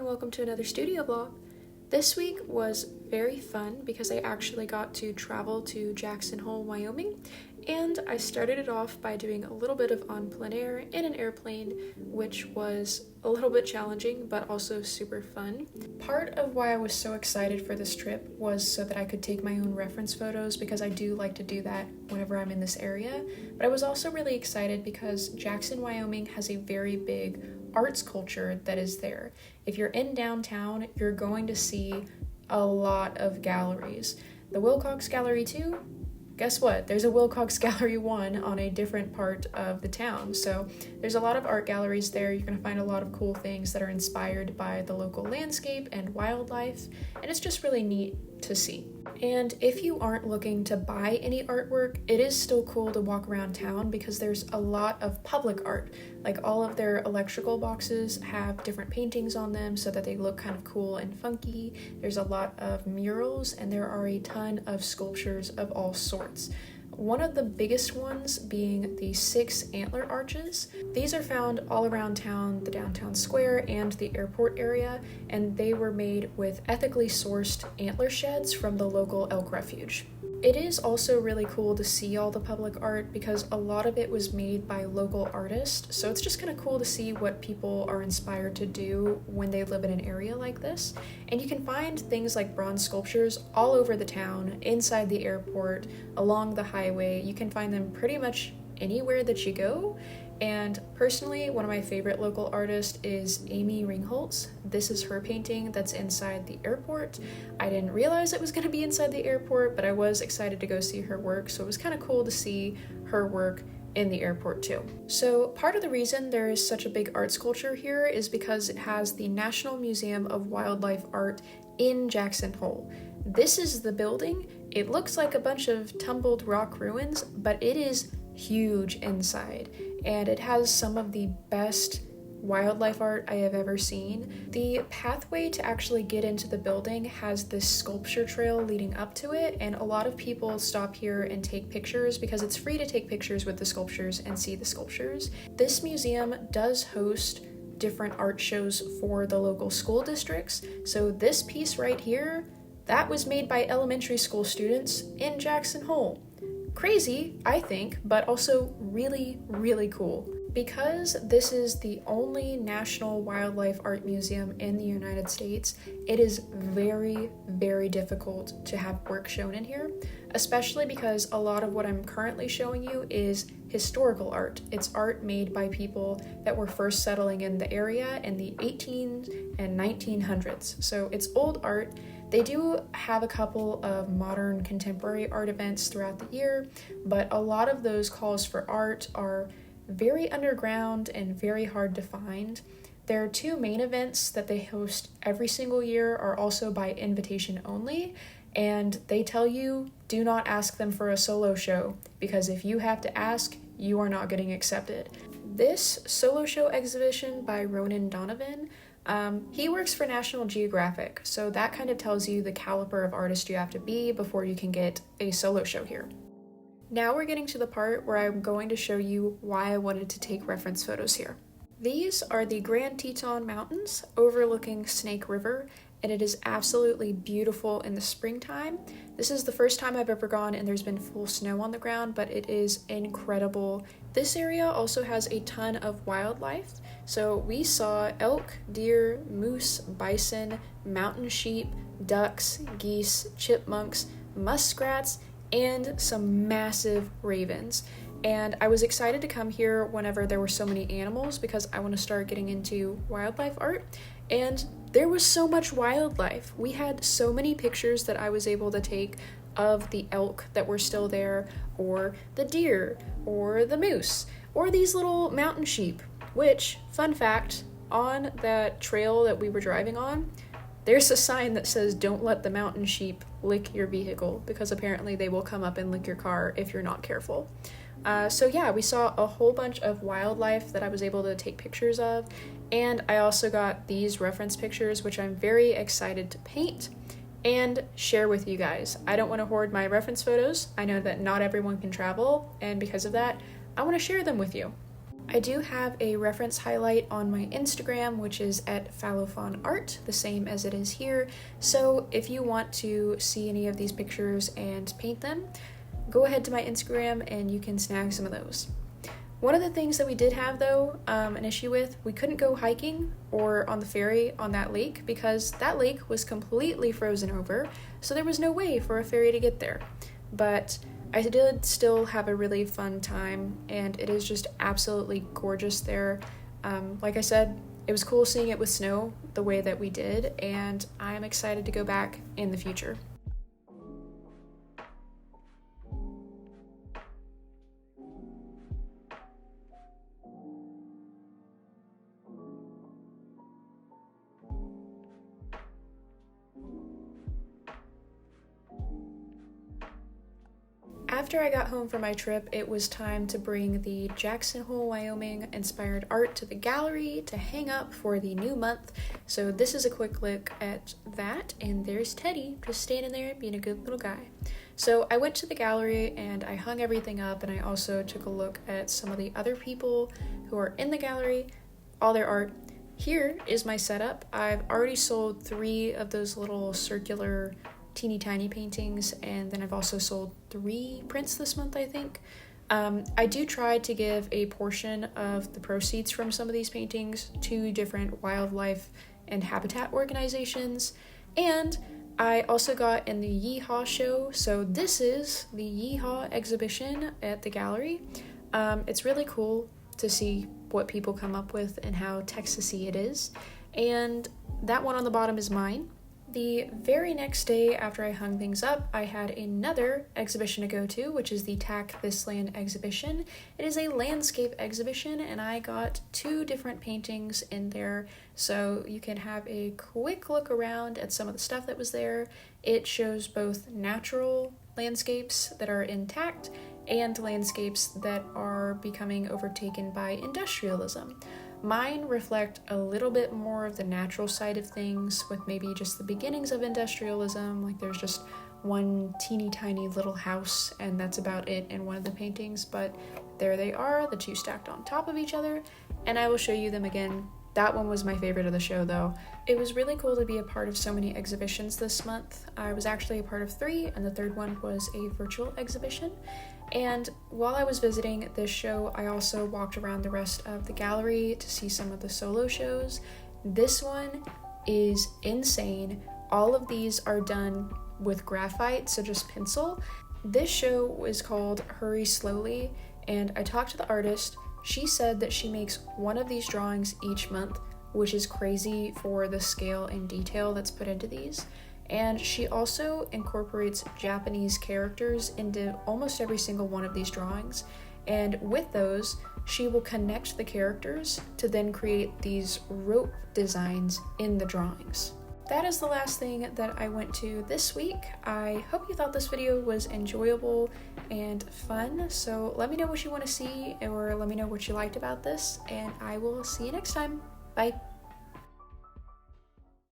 and welcome to another studio vlog. This week was very fun because I actually got to travel to Jackson Hole, Wyoming, and I started it off by doing a little bit of on plein air in an airplane, which was a little bit challenging but also super fun. Part of why I was so excited for this trip was so that I could take my own reference photos, because I do like to do that whenever I'm in this area, but I was also really excited because Jackson, Wyoming has a very big arts culture that is there. If you're in downtown, you're going to see a lot of galleries. The Wilcox Gallery 2, guess what? There's a Wilcox Gallery 1 on a different part of the town. So there's a lot of art galleries there. You're going to find a lot of cool things that are inspired by the local landscape and wildlife, and it's just really neat to see. And if you aren't looking to buy any artwork, it is still cool to walk around town because there's a lot of public art. Like, all of their electrical boxes have different paintings on them so that they look kind of cool and funky. There's a lot of murals, and there are a ton of sculptures of all sorts. One of the biggest ones being the 6 antler arches. These are found all around town, the downtown square and the airport area, and they were made with ethically sourced antler sheds from the local elk refuge. It is also really cool to see all the public art because a lot of it was made by local artists, so it's just kind of cool to see what people are inspired to do when they live in an area like this. And you can find things like bronze sculptures all over the town, inside the airport, along the highway. You can find them pretty much anywhere that you go. And personally, one of my favorite local artists is Amy Ringholtz. This is her painting that's inside the airport. I didn't realize it was going to be inside the airport, but I was excited to go see her work, so it was kind of cool to see her work in the airport too. So part of the reason there is such a big arts culture here is because it has the National Museum of Wildlife Art in Jackson Hole. This is the building. It looks like a bunch of tumbled rock ruins, but it is huge inside, and it has some of the best wildlife art I have ever seen. The pathway to actually get into the building has this sculpture trail leading up to it, and a lot of people stop here and take pictures because it's free to take pictures with the sculptures and see the sculptures. This museum does host different art shows for the local school districts, so this piece right here, that was made by elementary school students in Jackson Hole. Crazy, I think, but also really, really cool. Because this is the only national wildlife art museum in the United States, it is very, very difficult to have work shown in here, especially because a lot of what I'm currently showing you is historical art. It's art made by people that were first settling in the area in the 1800s and 1900s. So it's old art. They do have a couple of modern contemporary art events throughout the year, but a lot of those calls for art are very underground and very hard to find. Their 2 main events that they host every single year are also by invitation only, and they tell you do not ask them for a solo show, because if you have to ask, you are not getting accepted. This solo show exhibition by Ronan Donovan, he works for National Geographic, so that kind of tells you the caliber of artist you have to be before you can get a solo show here. Now we're getting to the part where I'm going to show you why I wanted to take reference photos here. These are the Grand Teton Mountains overlooking Snake River, and it is absolutely beautiful in the springtime. This is the first time I've ever gone and there's been full snow on the ground, but it is incredible. This area also has a ton of wildlife. So we saw elk, deer, moose, bison, mountain sheep, ducks, geese, chipmunks, muskrats, and some massive ravens. And I was excited to come here whenever there were so many animals because I want to start getting into wildlife art. And there was so much wildlife. We had so many pictures that I was able to take of the elk that were still there, or the deer, or the moose, or these little mountain sheep, which, fun fact, on that trail that we were driving on, there's a sign that says don't let the mountain sheep lick your vehicle, because apparently they will come up and lick your car if you're not careful. So yeah, we saw a whole bunch of wildlife that I was able to take pictures of, and I also got these reference pictures, which I'm very excited to paint and share with you guys. I don't want to hoard my reference photos. I know that not everyone can travel, and because of that, I want to share them with you. I do have a reference highlight on my Instagram, which is at @fallofonart, the same as it is here. So if you want to see any of these pictures and paint them, go ahead to my Instagram and you can snag some of those. One of the things that we did have, though, an issue with, we couldn't go hiking or on the ferry on that lake because that lake was completely frozen over, so there was no way for a ferry to get there. But I did still have a really fun time, and it is just absolutely gorgeous there. Like I said, it was cool seeing it with snow the way that we did, and I'm excited to go back in the future. After I got home from my trip, it was time to bring the Jackson Hole, Wyoming inspired art to the gallery to hang up for the new month. So this is a quick look at that, and there's Teddy just standing there being a good little guy. So I went to the gallery and I hung everything up, and I also took a look at some of the other people who are in the gallery, all their art. Here is my setup. I've already sold 3 of those little circular teeny tiny paintings, and then I've also sold 3 prints this month, I think. I do try to give a portion of the proceeds from some of these paintings to different wildlife and habitat organizations, and I also got in the Yeehaw show, so this is the Yeehaw exhibition at the gallery. It's really cool to see what people come up with and how Texas-y it is, and that one on the bottom is mine. The very next day after I hung things up, I had another exhibition to go to, which is the Tack This Land exhibition. It is a landscape exhibition, and I got 2 different paintings in there, so you can have a quick look around at some of the stuff that was there. It shows both natural landscapes that are intact and landscapes that are becoming overtaken by industrialism. Mine reflect a little bit more of the natural side of things, with maybe just the beginnings of industrialism, like there's just one teeny tiny little house and that's about it in one of the paintings, but there they are, the 2 stacked on top of each other, and I will show you them again. That one was my favorite of the show, though. It was really cool to be a part of so many exhibitions this month. I was actually a part of 3, and the 3rd one was a virtual exhibition. And while I was visiting this show, I also walked around the rest of the gallery to see some of the solo shows. This one is insane. All of these are done with graphite, so just pencil. This show is called Hurry Slowly, and I talked to the artist. She said that she makes one of these drawings each month, which is crazy for the scale and detail that's put into these. And she also incorporates Japanese characters into almost every single one of these drawings. And with those, she will connect the characters to then create these rope designs in the drawings. That is the last thing that I went to this week. I hope you thought this video was enjoyable and fun. So let me know what you want to see, or let me know what you liked about this, and I will see you next time. Bye.